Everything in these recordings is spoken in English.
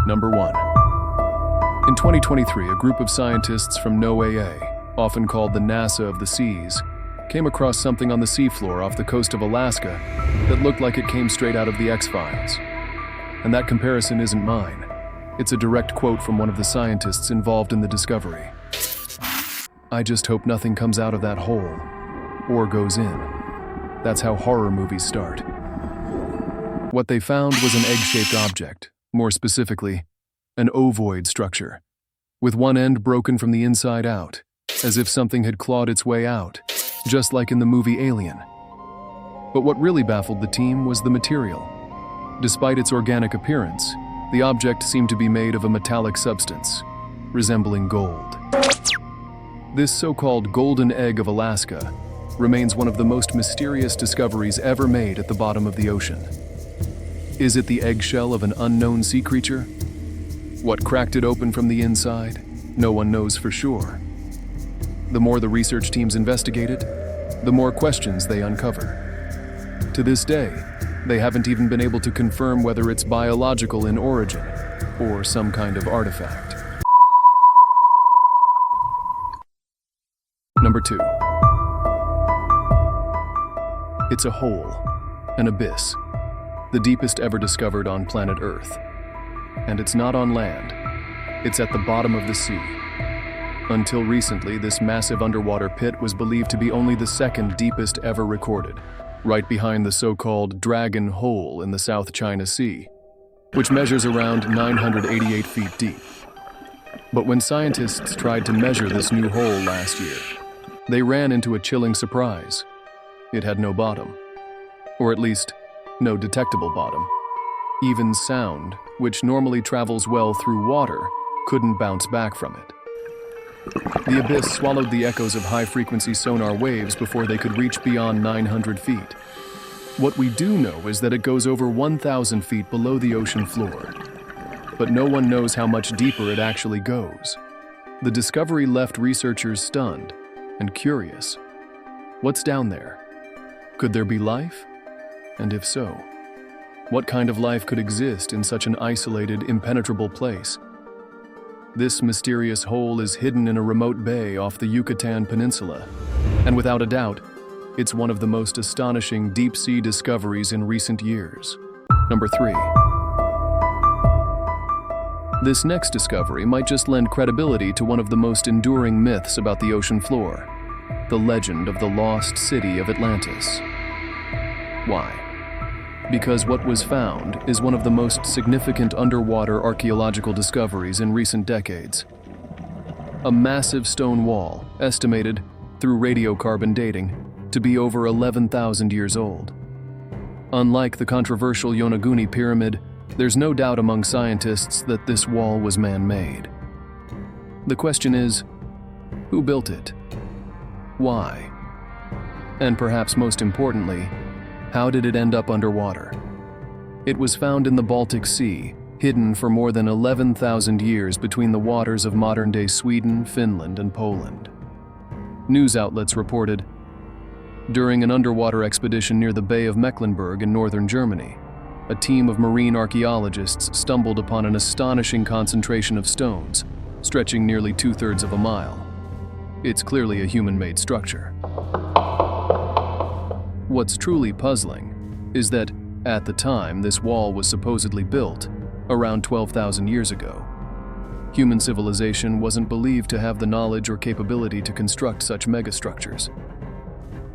Number 1. In 2023, a group of scientists from NOAA, often called the NASA of the seas, came across something on the seafloor off the coast of Alaska that looked like it came straight out of the X-Files. And that comparison isn't mine. It's a direct quote from one of the scientists involved in the discovery. "I just hope nothing comes out of that hole, or goes in." That's how horror movies start. What they found was an egg-shaped object, more specifically, an ovoid structure, with one end broken from the inside out, as if something had clawed its way out, just like in the movie Alien. But what really baffled the team was the material. Despite its organic appearance, the object seemed to be made of a metallic substance, resembling gold. This so-called golden egg of Alaska remains one of the most mysterious discoveries ever made at the bottom of the ocean. Is it the eggshell of an unknown sea creature? What cracked it open from the inside? No one knows for sure. The more the research teams investigate it, the more questions they uncover. To this day, they haven't even been able to confirm whether it's biological in origin or some kind of artifact. Number 2. It's a hole, an abyss, the deepest ever discovered on planet Earth. And it's not on land, it's at the bottom of the sea. Until recently, this massive underwater pit was believed to be only the second deepest ever recorded, right behind the so-called Dragon Hole in the South China Sea, which measures around 988 feet deep. But when scientists tried to measure this new hole last year, they ran into a chilling surprise. It had no bottom, or at least, no detectable bottom. Even sound, which normally travels well through water, couldn't bounce back from it. The abyss swallowed the echoes of high-frequency sonar waves before they could reach beyond 900 feet. What we do know is that it goes over 1,000 feet below the ocean floor. But no one knows how much deeper it actually goes. The discovery left researchers stunned and curious. What's down there? Could there be life? And if so, what kind of life could exist in such an isolated, impenetrable place? This mysterious hole is hidden in a remote bay off the Yucatan Peninsula, and without a doubt, it's one of the most astonishing deep-sea discoveries in recent years. Number 3. This next discovery might just lend credibility to one of the most enduring myths about the ocean floor, the legend of the lost city of Atlantis. Why? Because what was found is one of the most significant underwater archaeological discoveries in recent decades. A massive stone wall, estimated, through radiocarbon dating, to be over 11,000 years old. Unlike the controversial Yonauni Pyramid, there's no doubt among scientists that this wall was man-made. The question is, who built it? Why? And perhaps most importantly, how did it end up underwater? It was found in the Baltic Sea, hidden for more than 11,000 years between the waters of modern-day Sweden, Finland, and Poland. News outlets reported, during an underwater expedition near the Bay of Mecklenburg in northern Germany, a team of marine archaeologists stumbled upon an astonishing concentration of stones, stretching nearly 2/3 of a mile. It's clearly a human-made structure. What's truly puzzling is that, at the time this wall was supposedly built, around 12,000 years ago, human civilization wasn't believed to have the knowledge or capability to construct such megastructures.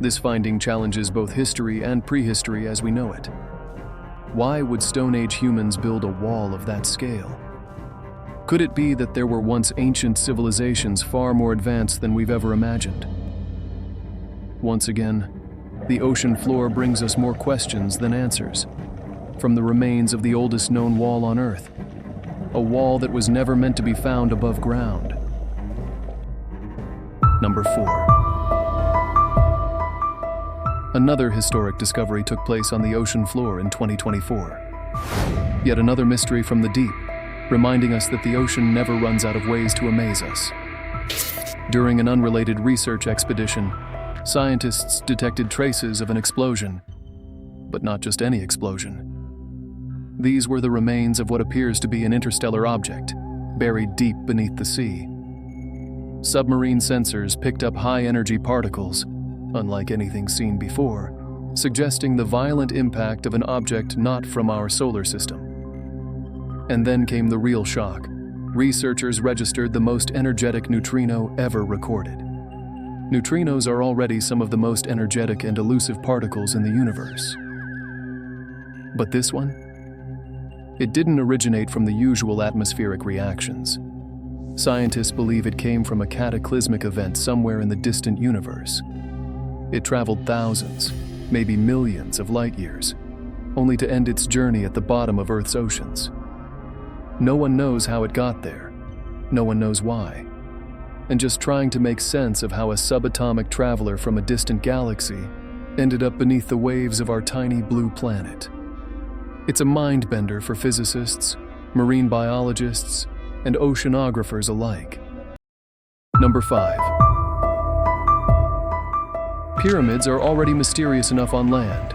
This finding challenges both history and prehistory as we know it. Why would Stone Age humans build a wall of that scale? Could it be that there were once ancient civilizations far more advanced than we've ever imagined? Once again, the ocean floor brings us more questions than answers. From the remains of the oldest known wall on Earth, a wall that was never meant to be found above ground. Number 4. Another historic discovery took place on the ocean floor in 2024. Yet another mystery from the deep, reminding us that the ocean never runs out of ways to amaze us. During an unrelated research expedition, scientists detected traces of an explosion, but not just any explosion. These were the remains of what appears to be an interstellar object, buried deep beneath the sea. Submarine sensors picked up high-energy particles, unlike anything seen before, suggesting the violent impact of an object not from our solar system. And then came the real shock. Researchers registered the most energetic neutrino ever recorded. Neutrinos are already some of the most energetic and elusive particles in the universe. But this one? It didn't originate from the usual atmospheric reactions. Scientists believe it came from a cataclysmic event somewhere in the distant universe. It traveled thousands, maybe millions of light years, only to end its journey at the bottom of Earth's oceans. No one knows how it got there. No one knows why. And just trying to make sense of how a subatomic traveler from a distant galaxy ended up beneath the waves of our tiny blue planet. It's a mind-bender for physicists, marine biologists, and oceanographers alike. Number 5. Pyramids are already mysterious enough on land.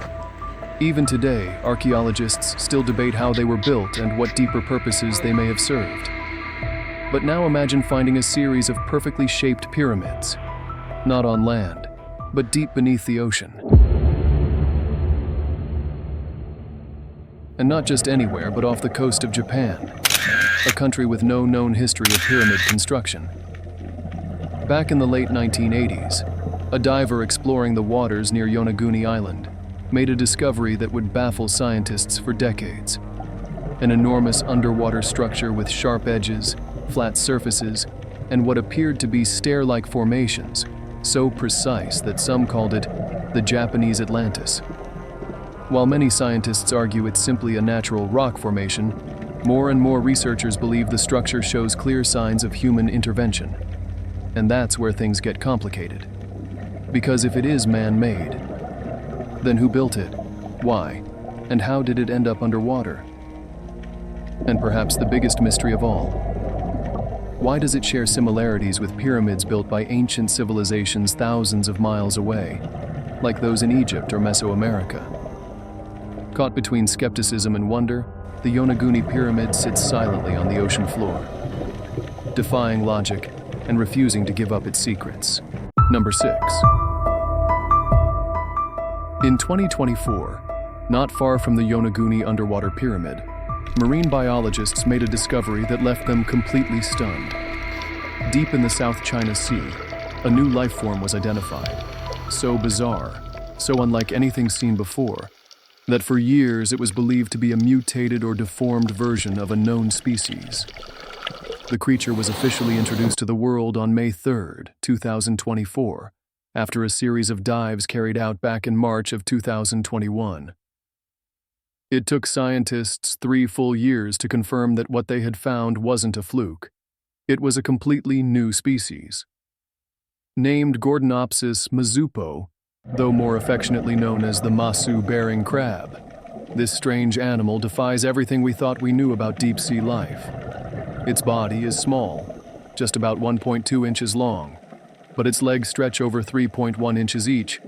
Even today, archaeologists still debate how they were built and what deeper purposes they may have served. But now imagine finding a series of perfectly shaped pyramids, not on land, but deep beneath the ocean. And not just anywhere, but off the coast of Japan, a country with no known history of pyramid construction. Back in the late 1980s, a diver exploring the waters near Yonauni Island made a discovery that would baffle scientists for decades. An enormous underwater structure with sharp edges, flat surfaces, and what appeared to be stair-like formations, so precise that some called it the Japanese Atlantis. While many scientists argue it's simply a natural rock formation, more and more researchers believe the structure shows clear signs of human intervention. And that's where things get complicated. Because if it is man-made, then who built it? Why? And how did it end up underwater? And perhaps the biggest mystery of all, why does it share similarities with pyramids built by ancient civilizations thousands of miles away, like those in Egypt or Mesoamerica? Caught between skepticism and wonder, the Yonauni Pyramid sits silently on the ocean floor, defying logic and refusing to give up its secrets. Number 6. In 2024, not far from the Yonauni underwater pyramid, marine biologists made a discovery that left them completely stunned. Deep in the South China Sea, a new life form was identified. So bizarre, so unlike anything seen before, that for years it was believed to be a mutated or deformed version of a known species. The creature was officially introduced to the world on May 3, 2024, after a series of dives carried out back in March of 2021. It took scientists 3 full years to confirm that what they had found wasn't a fluke. It was a completely new species. Named Gordonopsis mazupo, though more affectionately known as the masu-bearing crab, this strange animal defies everything we thought we knew about deep-sea life. Its body is small, just about 1.2 inches long, but its legs stretch over 3.1 inches each,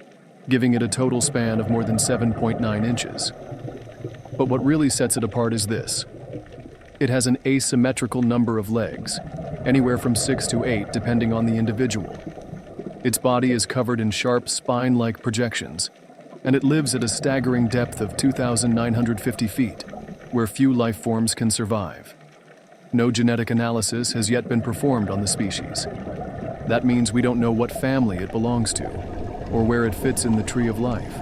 giving it a total span of more than 7.9 inches. But what really sets it apart is this. It has an asymmetrical number of legs, anywhere from 6 to 8 depending on the individual. Its body is covered in sharp spine-like projections, and it lives at a staggering depth of 2,950 feet, where few life forms can survive. No genetic analysis has yet been performed on the species. That means we don't know what family it belongs to, or where it fits in the tree of life.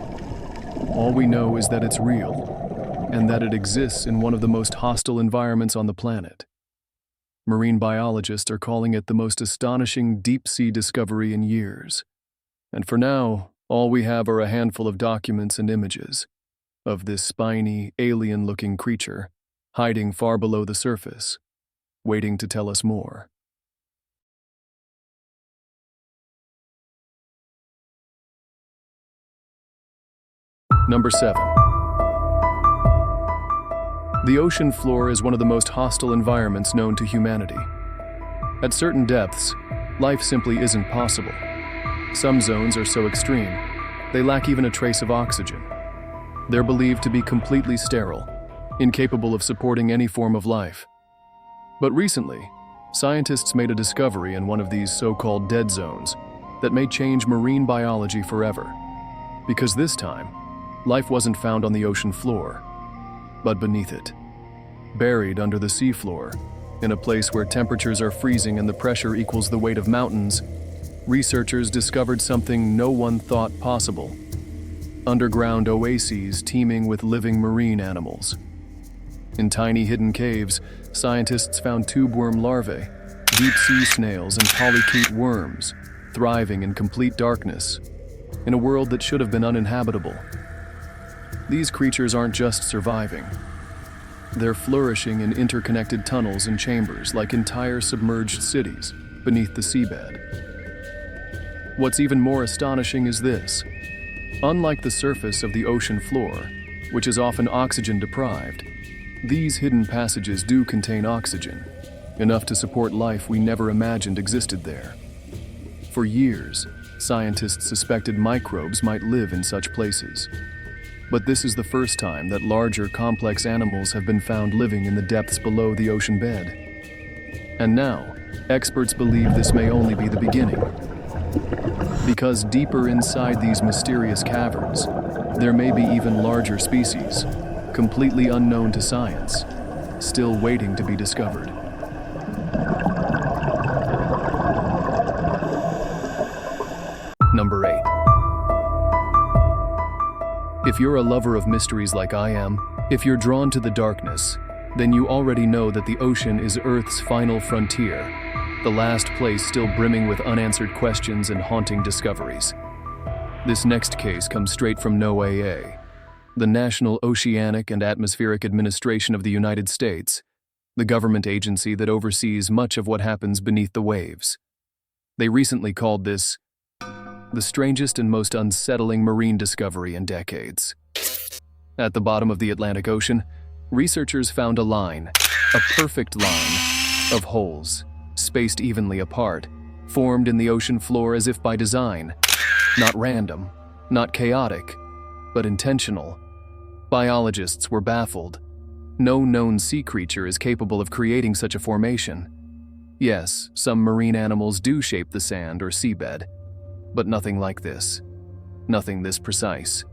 All we know is that it's real, and that it exists in one of the most hostile environments on the planet. Marine biologists are calling it the most astonishing deep-sea discovery in years. And for now, all we have are a handful of documents and images of this spiny, alien-looking creature hiding far below the surface, waiting to tell us more. Number 7. The ocean floor is one of the most hostile environments known to humanity. At certain depths, life simply isn't possible. Some zones are so extreme, they lack even a trace of oxygen. They're believed to be completely sterile, incapable of supporting any form of life. But recently, scientists made a discovery in one of these so-called dead zones that may change marine biology forever. Because this time, life wasn't found on the ocean floor, but beneath it. Buried under the seafloor, in a place where temperatures are freezing and the pressure equals the weight of mountains, researchers discovered something no one thought possible: underground oases teeming with living marine animals. In tiny hidden caves, scientists found tubeworm larvae, deep-sea snails, and polychaete worms thriving in complete darkness, in a world that should have been uninhabitable. These creatures aren't just surviving. They're flourishing in interconnected tunnels and chambers like entire submerged cities beneath the seabed. What's even more astonishing is this. Unlike the surface of the ocean floor, which is often oxygen-deprived, these hidden passages do contain oxygen, enough to support life we never imagined existed there. For years, scientists suspected microbes might live in such places. But this is the first time that larger, complex animals have been found living in the depths below the ocean bed. And now, experts believe this may only be the beginning. Because deeper inside these mysterious caverns, there may be even larger species, completely unknown to science, still waiting to be discovered. Number 8. If you're a lover of mysteries like I am, if you're drawn to the darkness, then you already know that the ocean is Earth's final frontier, the last place still brimming with unanswered questions and haunting discoveries. This next case comes straight from NOAA, the National Oceanic and Atmospheric Administration of the United States, the government agency that oversees much of what happens beneath the waves. They recently called this the strangest and most unsettling marine discovery in decades. At the bottom of the Atlantic Ocean, researchers found a line, a perfect line, of holes, spaced evenly apart, formed in the ocean floor as if by design. Not random, not chaotic, but intentional. Biologists were baffled. No known sea creature is capable of creating such a formation. Yes, some marine animals do shape the sand or seabed, but nothing like this. Nothing this precise.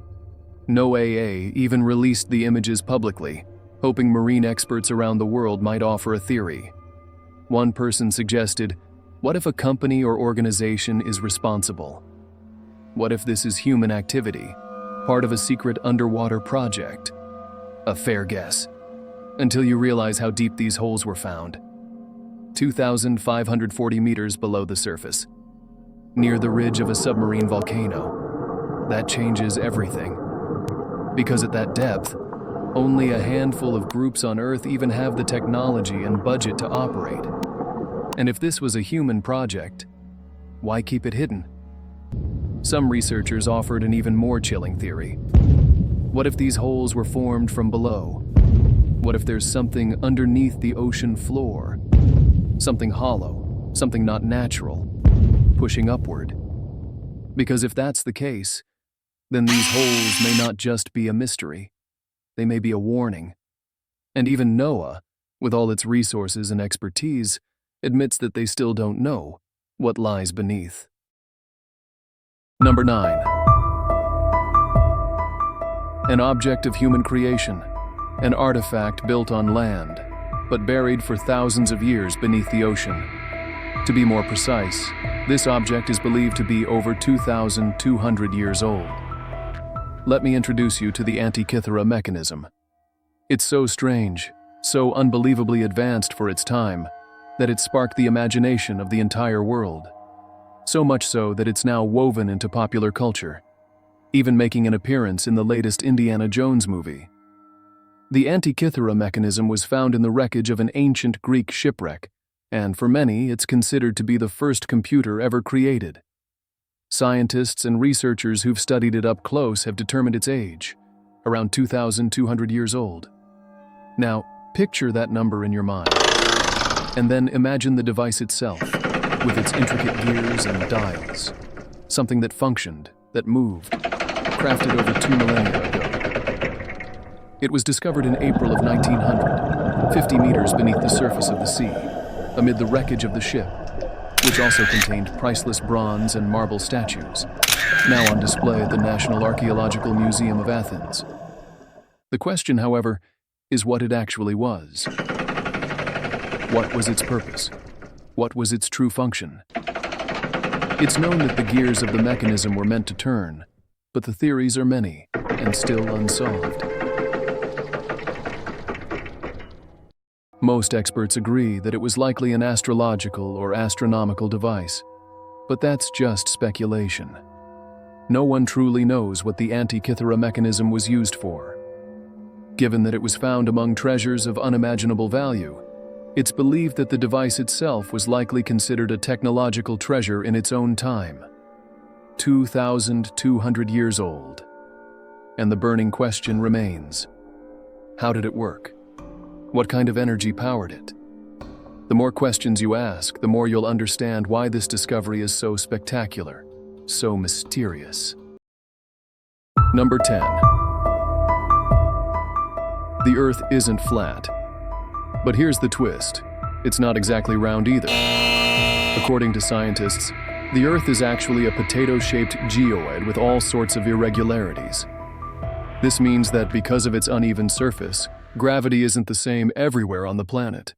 NOAA even released the images publicly, hoping marine experts around the world might offer a theory. One person suggested, what if a company or organization is responsible? What if this is human activity, part of a secret underwater project? A fair guess, until you realize how deep these holes were found. 2,540 meters below the surface, near the ridge of a submarine volcano. That changes everything. Because at that depth, only a handful of groups on Earth even have the technology and budget to operate. And if this was a human project, why keep it hidden? Some researchers offered an even more chilling theory. What if these holes were formed from below? What if there's something underneath the ocean floor? Something hollow, something not natural, pushing upward. Because if that's the case, then these holes may not just be a mystery. They may be a warning. And even NOAA, with all its resources and expertise, admits that they still don't know what lies beneath. Number 9. An object of human creation, an artifact built on land, but buried for thousands of years beneath the ocean. To be more precise, this object is believed to be over 2,200 years old. Let me introduce you to the Antikythera mechanism. It's so strange, so unbelievably advanced for its time, that it sparked the imagination of the entire world. So much so that it's now woven into popular culture, even making an appearance in the latest Indiana Jones movie. The Antikythera mechanism was found in the wreckage of an ancient Greek shipwreck, and for many, it's considered to be the first computer ever created. Scientists and researchers who've studied it up close have determined its age, around 2,200 years old. Now, picture that number in your mind, and then imagine the device itself, with its intricate gears and dials, something that functioned, that moved, crafted over 2 millennia ago. It was discovered in April of 1900, 50 meters beneath the surface of the sea, amid the wreckage of the ship, which also contained priceless bronze and marble statues, now on display at the National Archaeological Museum of Athens. The question, however, is what it actually was. What was its purpose? What was its true function? It's known that the gears of the mechanism were meant to turn, but the theories are many and still unsolved. Most experts agree that it was likely an astrological or astronomical device, but that's just speculation. No one truly knows what the Antikythera mechanism was used for. Given that it was found among treasures of unimaginable value, it's believed that the device itself was likely considered a technological treasure in its own time. 2,200 years old. And the burning question remains: how did it work? What kind of energy powered it? The more questions you ask, the more you'll understand why this discovery is so spectacular, so mysterious. Number 10. The Earth isn't flat. But here's the twist. It's not exactly round either. According to scientists, the Earth is actually a potato-shaped geoid with all sorts of irregularities. This means that because of its uneven surface, gravity isn't the same everywhere on the planet.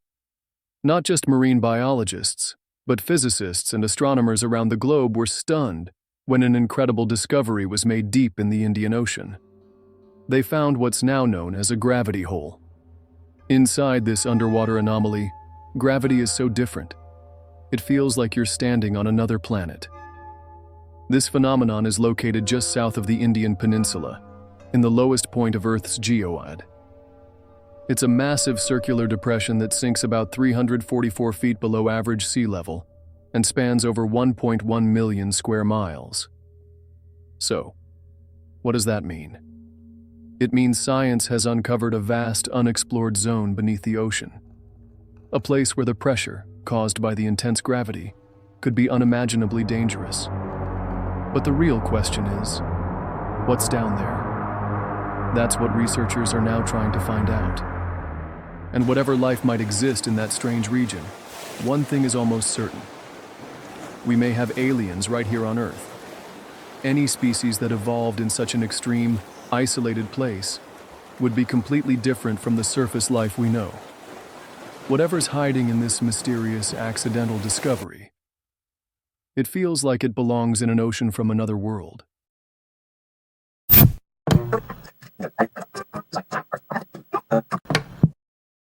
Not just marine biologists, but physicists and astronomers around the globe were stunned when an incredible discovery was made deep in the Indian Ocean. They found what's now known as a gravity hole. Inside this underwater anomaly, gravity is so different. It feels like you're standing on another planet. This phenomenon is located just south of the Indian Peninsula, in the lowest point of Earth's geoid. It's a massive circular depression that sinks about 344 feet below average sea level and spans over 1.1 million square miles. So, what does that mean? It means science has uncovered a vast, unexplored zone beneath the ocean. A place where the pressure, caused by the intense gravity, could be unimaginably dangerous. But the real question is, what's down there? That's what researchers are now trying to find out. And whatever life might exist in that strange region, one thing is almost certain. We may have aliens right here on Earth. Any species that evolved in such an extreme, isolated place would be completely different from the surface life we know. Whatever's hiding in this mysterious, accidental discovery, it feels like it belongs in an ocean from another world.